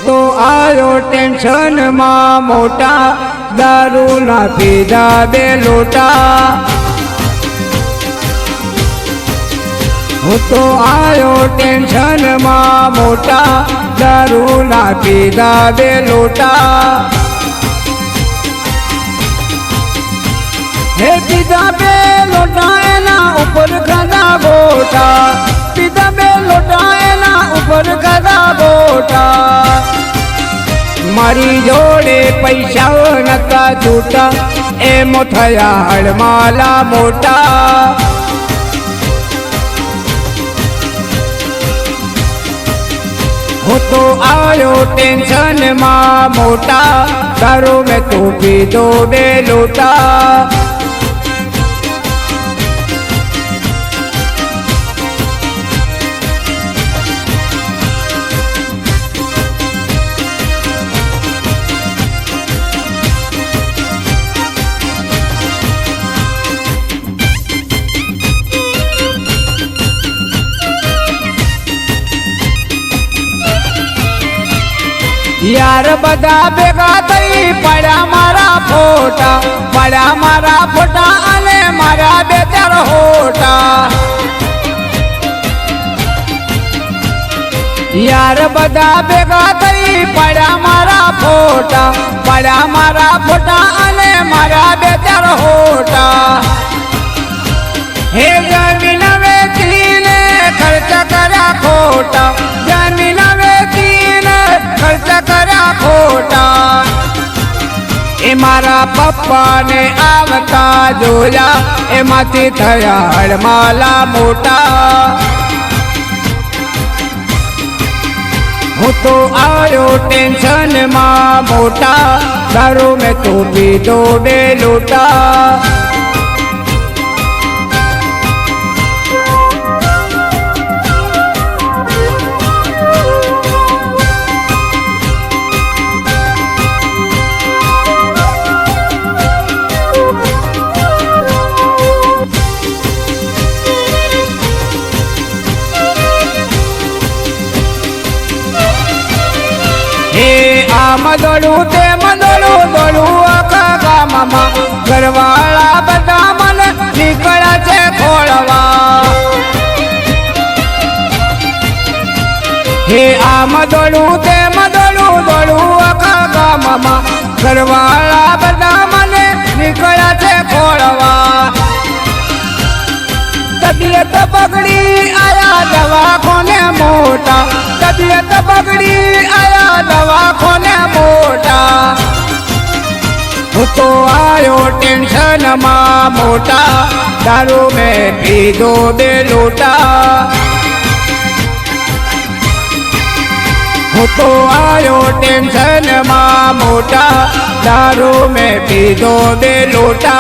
तो आयो टेंशन मां मोटा, दारू ना पीधा बे लोटा। तो आयो टेंशन मां मोटा, दारू ना पीधा बे लोटा। हे पीधा बे लोटा एना ऊपर गधा गोटा, पीधा बे लोटा एना ऊपर गधा गोटा। मारी जोड़े पैसा नता जूटा, एम थया हड़माला मोटा। हो तो आयो टेंशन मां मोटा, दारू में तू पी दो बे लोटा। यार बदा भेगा थई पड़ा मारा फोटा, पड़ा मारा फोटा अने मारा बेचार होटा। यार बदा भेगा थई पड़ा मारा फोटा, पड़ा मारा फोटा अने मारा बेचार होटा। हे जमीन वेचीने खर्च करा खोटा, जमीन वेचीने खर्च करा खोटा। ए मारा पप्पा ने आवता जोया, एमांथी थया हड़माला मोटा। हो तो आयो टेंशन मां मोटा, दारू में तू पी दो बे लोटा। मदड़ू ते मदड़ू दड़ू आखा गाममा, घरवाळा बधा मन निकळा छे खोळवा। हे आ मदड़ू ते मदड़ू दड़ू आखा गाममा, घरवाळा बधा मन निकळा छे खोळवा। तबियत बगड़ी आया दवाखाने मोटा, तबियत बगड़ी आया दवाखाने मोटा। तो आयो टेंशन मां मोटा, दारू में पी दो बे लोटा। तो आयो टेंशन मां मोटा, दारू में पी दो बे लोटा।